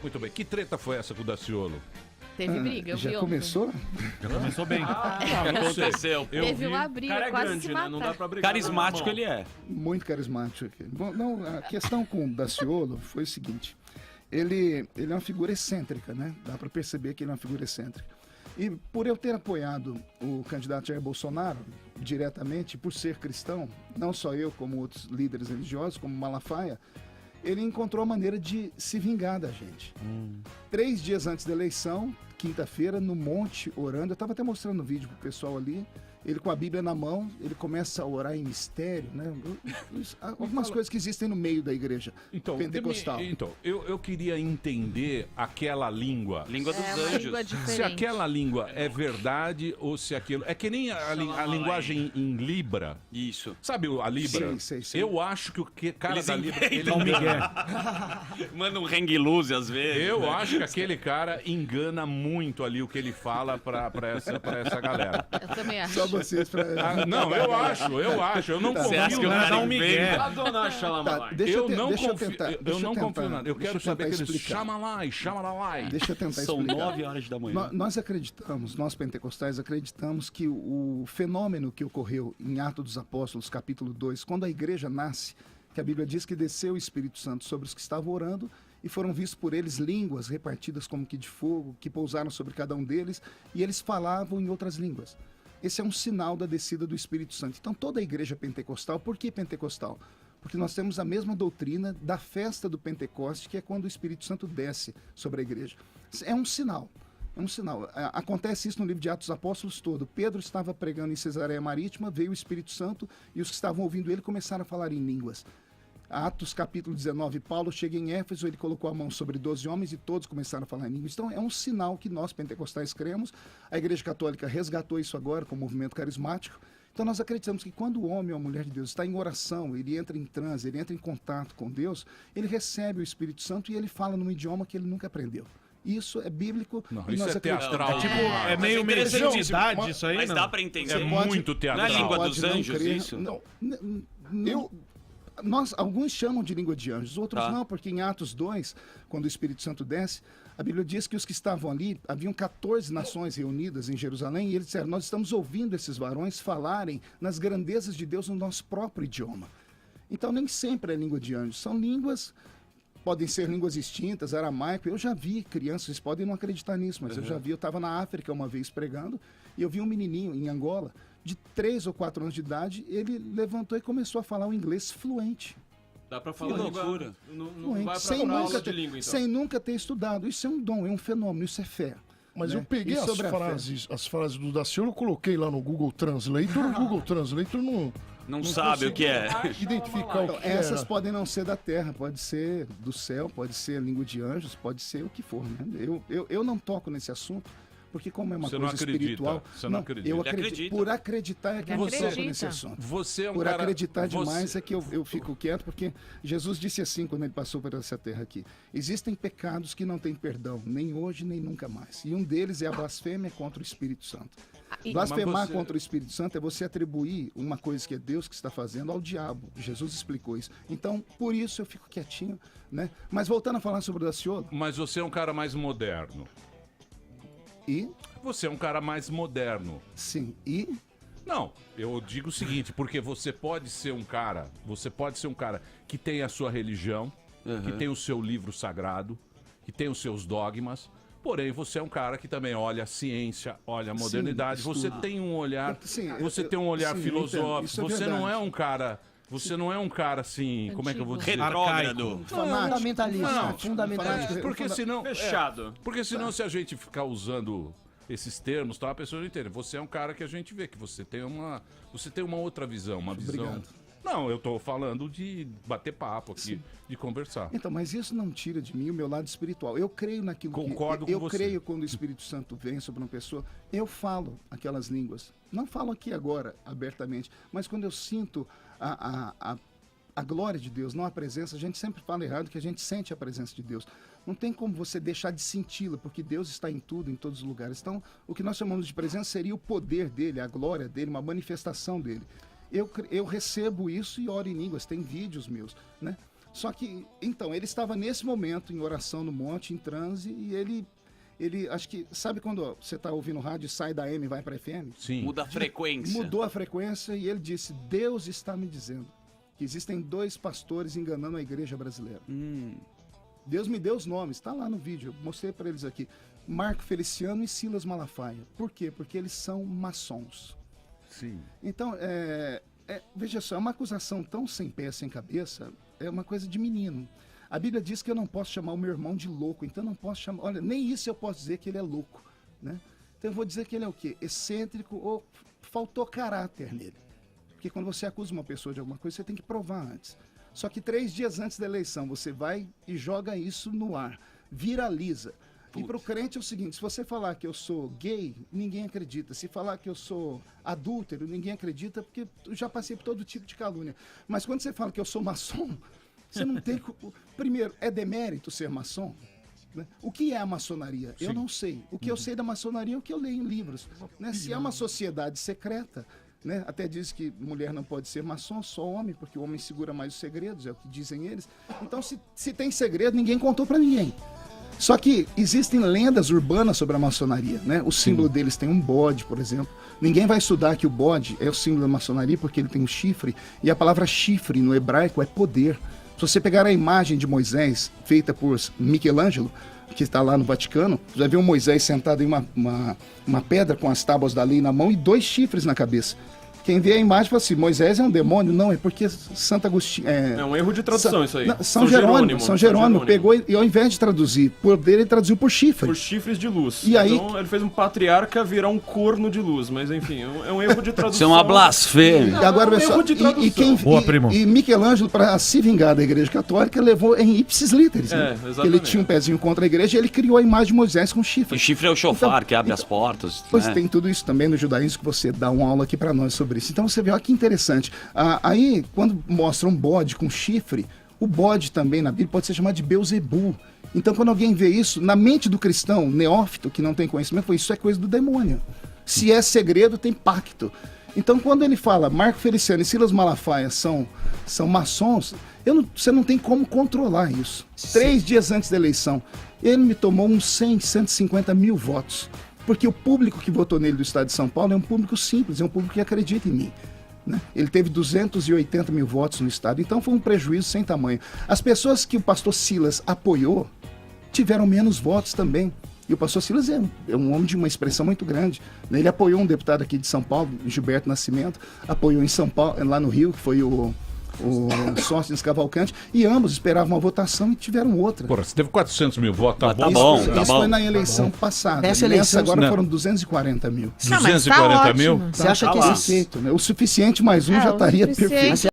Muito bem. Que treta foi essa com o Daciolo? Teve briga, eu vi Já ontem. começou? Já começou bem. Não sei. Aconteceu. Teve uma briga, cara é quase grande, se né? mataram. Não dá pra brigar. Carismático ele é. Muito carismático aqui. Bom, não, a questão com o Daciolo foi o seguinte. Ele é uma figura excêntrica, né? Dá para perceber que ele é uma figura excêntrica. E por eu ter apoiado o candidato Jair Bolsonaro diretamente, por ser cristão, não só eu, como outros líderes religiosos, como Malafaia, ele encontrou a maneira de se vingar da gente. 3 dias antes da eleição, quinta-feira, no monte, orando, eu estava até mostrando o vídeo pro pessoal ali, ele com a Bíblia na mão, ele começa a orar em mistério, né? Algumas coisas que existem no meio da igreja pentecostal. Eu queria entender aquela língua. Língua dos É uma anjos. língua Se diferente. aquela língua é verdade ou se aquilo... É que nem a linguagem em Libra. Isso. Sabe a Libra? Sei. Eu acho que o cara Eles da Libra... Ele Dá um engana. migué. Manda um hang loose às vezes. Eu né? acho que aquele cara engana muito ali o que ele fala pra essa galera. Eu também acho. Só vocês para... Não, eu acho. Eu não Você acha que confio o nada. cara dá um migué. A dona Tá, Xalamalai. Eu não deixa confio. tentar, Eu deixa não tentar, confio nada. Eu deixa quero saber tentar que eles explicar. chama lá. Deixa eu tentar São explicar. 9 horas da manhã. Nós acreditamos, nós pentecostais acreditamos que o fenômeno que ocorreu em Atos dos Apóstolos, capítulo 2, quando a igreja nasce, que a Bíblia diz que desceu o Espírito Santo sobre os que estavam orando e foram vistos por eles línguas repartidas como que de fogo, que pousaram sobre cada um deles, e eles falavam em outras línguas. Esse é um sinal da descida do Espírito Santo. Então toda a igreja pentecostal, por que pentecostal? Porque nós temos a mesma doutrina da festa do Pentecoste, que é quando o Espírito Santo desce sobre a igreja. É um sinal. É um sinal. Acontece isso no livro de Atos dos Apóstolos todo. Pedro estava pregando em Cesareia Marítima, veio o Espírito Santo e os que estavam ouvindo ele começaram a falar em línguas. Atos capítulo 19, Paulo chega em Éfeso, ele colocou a mão sobre 12 homens e todos começaram a falar em línguas. Então é um sinal que nós pentecostais cremos. A Igreja Católica resgatou isso agora com o movimento carismático. Então nós acreditamos que quando o homem ou a mulher de Deus está em oração, ele entra em transe, ele entra em contato com Deus, ele recebe o Espírito Santo e ele fala num idioma que ele nunca aprendeu. Isso é bíblico. Não, e isso nós é teatral. Tipo, demais. é meio interessantíssimo. mediunidade isso aí, Mas não? dá pra entender. É muito teatral. Não é língua Pode dos não anjos, crer. isso? Alguns chamam de língua de anjos, outros Tá. não, porque em Atos 2, quando o Espírito Santo desce, a Bíblia diz que os que estavam ali, haviam 14 nações reunidas em Jerusalém, e eles disseram, nós estamos ouvindo esses varões falarem nas grandezas de Deus no nosso próprio idioma. Então nem sempre é língua de anjos, são línguas, podem ser línguas extintas, aramaico. Eu já vi crianças, vocês podem não acreditar nisso, mas eu já vi, eu estava na África uma vez pregando, e eu vi um menininho em Angola, de 3 ou 4 anos de idade, ele levantou e começou a falar o inglês fluente. Dá pra falar Que língua- loucura. Não Fluente, vai pra sem, aula nunca de ter, língua, então. sem nunca ter estudado. Isso é um dom, é um fenômeno, isso é fé. Mas né? eu peguei E as sobre a fé? frases do Daciolo, coloquei lá no Google Translator, o Google Translator Não sabe o que é. identificar o Então, que essas era. podem não ser da terra, pode ser do céu, pode ser língua de anjos, pode ser o que for. Né? Eu não toco nesse assunto, porque como é uma Você não coisa acredita, espiritual... você não acredita. Eu Ele acredito. acredita. Por acreditar é que eu não Acredita. toco nesse assunto. Você é um Por cara... acreditar demais você- é que eu fico quieto, porque Jesus disse assim quando ele passou por essa terra aqui: existem pecados que não têm perdão, nem hoje nem nunca mais. E um deles é a blasfêmia contra o Espírito Santo. Blasfemar Mas você- contra o Espírito Santo é você atribuir uma coisa que é Deus que está fazendo ao diabo. Jesus explicou isso. Então, por isso eu fico quietinho, né? Mas voltando a falar sobre o Daciolo, Mas você é um cara mais moderno. e Você é um cara mais moderno. sim, e Não, eu digo o seguinte, porque você pode ser um cara que tem a sua religião, que tem o seu livro sagrado, que tem os seus dogmas, porém você é um cara que também olha a ciência, olha a modernidade, Sim, você estuda. tem um olhar, Sim, você eu- tem um olhar sim, eu filosófico, entendo, isso é você não é verdade. um cara, você não é um cara assim, como é que eu vou dizer? Retrógrado. Fundamentalista. Não, Fundamentalista. porque senão, Fechado. porque senão se a gente ficar usando esses termos, tá, a pessoa não entende. Você é um cara que a gente vê que você tem uma outra visão, uma visão. Obrigado. Não, eu tô falando de bater papo aqui, de conversar. Então, mas isso não tira de mim o meu lado espiritual. Eu creio naquilo Concordo que... com Eu você. creio quando o Espírito Santo vem sobre uma pessoa, eu falo aquelas línguas. Não falo aqui agora, abertamente, mas quando eu sinto a glória de Deus, não a presença, a gente sempre fala errado que a gente sente a presença de Deus. Não tem como você deixar de senti-la, porque Deus está em tudo, em todos os lugares. Então, o que nós chamamos de presença seria o poder dele, a glória dele, uma manifestação dele. Eu recebo isso e oro em línguas, tem vídeos meus, né? Só que, então, ele estava nesse momento em oração no monte, em transe, e ele acho que, sabe quando você está ouvindo rádio e sai da AM e vai para FM? Sim. Muda a frequência. Mudou a frequência e ele disse, Deus está me dizendo que existem 2 pastores enganando a igreja brasileira. Deus me deu os nomes, está lá no vídeo, eu mostrei para eles aqui. Marco Feliciano e Silas Malafaia. Por quê? Porque eles são maçons. Sim. Então, veja só, é uma acusação tão sem pé, sem cabeça, é uma coisa de menino. A Bíblia diz que eu não posso chamar o meu irmão de louco, então eu não posso chamar... Olha, nem isso eu posso dizer que ele é louco, né? Então eu vou dizer que ele é o quê? Excêntrico ou faltou caráter nele. Porque quando você acusa uma pessoa de alguma coisa, você tem que provar antes. Só que 3 dias antes da eleição, você vai e joga isso no ar, viraliza. E para o crente é o seguinte, se você falar que eu sou gay, ninguém acredita. Se falar que eu sou adúltero, ninguém acredita, porque eu já passei por todo tipo de calúnia. Mas quando você fala que eu sou maçom, você não tem... Primeiro, é demérito ser maçom? Né? O que é a maçonaria? Eu não sei. O que eu sei da maçonaria é o que eu leio em livros. Né? Se é uma sociedade secreta, né? Até diz que mulher não pode ser maçom, só homem, porque o homem segura mais os segredos, é o que dizem eles. Então, se tem segredo, ninguém contou para ninguém. Só que existem lendas urbanas sobre a maçonaria, né? O símbolo deles tem um bode, por exemplo. Ninguém vai estudar que o bode é o símbolo da maçonaria porque ele tem um chifre, e a palavra chifre no hebraico é poder. Se você pegar a imagem de Moisés, feita por Michelangelo, que está lá no Vaticano, você vai ver um Moisés sentado em uma pedra com as tábuas da lei na mão e 2 chifres na cabeça. Quem vê a imagem fala assim, Moisés é um demônio? Não, é porque Santo Agostinho... É um erro de tradução isso aí. Não, São Jerônimo pegou e ao invés de traduzir por poder, ele traduziu por chifre. Por chifres de luz. E aí... Então ele fez um patriarca virar um corno de luz, mas enfim, é um erro de tradução. Isso é uma blasfêmia. E agora, É um pessoal, erro de tradução. Boa, primo. e Michelangelo, para se vingar da Igreja Católica, levou em ipsis literis. Né? Exatamente. Ele tinha um pezinho contra a igreja e ele criou a imagem de Moisés com chifre. O chifre é o chofar que abre as portas. Pois né? tem tudo isso também no judaísmo, que você dá uma aula aqui para nós sobre isso. Então você vê, olha que interessante. Aí, quando mostra um bode com chifre, o bode também na Bíblia pode ser chamado de Beuzebu. Então, quando alguém vê isso, na mente do cristão neófito, que não tem conhecimento, isso é coisa do demônio. Se é segredo, tem pacto. Então, quando ele fala Marco Feliciano e Silas Malafaia são maçons, você não tem como controlar isso. 3 dias antes da eleição, ele me tomou uns 150 mil votos. Porque o público que votou nele do estado de São Paulo é um público simples, é um público que acredita em mim. Né? Ele teve 280 mil votos no estado, então foi um prejuízo sem tamanho. As pessoas que o pastor Silas apoiou tiveram menos votos também. E o pastor Silas é um homem de uma expressão muito grande. Né? Ele apoiou um deputado aqui de São Paulo, Gilberto Nascimento, apoiou em São Paulo, lá no Rio, que foi o Sóstenes Cavalcante, e ambos esperavam uma votação e tiveram outra. Porra, você teve 400 mil votos, tá Tá bom. bom, Isso tá foi bom. na eleição passada. Nessa Nessa eleição, agora não. foram 240 mil. Não, mas tá 240 mil? ótimo. Você acha que Tá esse... feito, né? O suficiente mais um É, já o estaria suficiente. perfeito.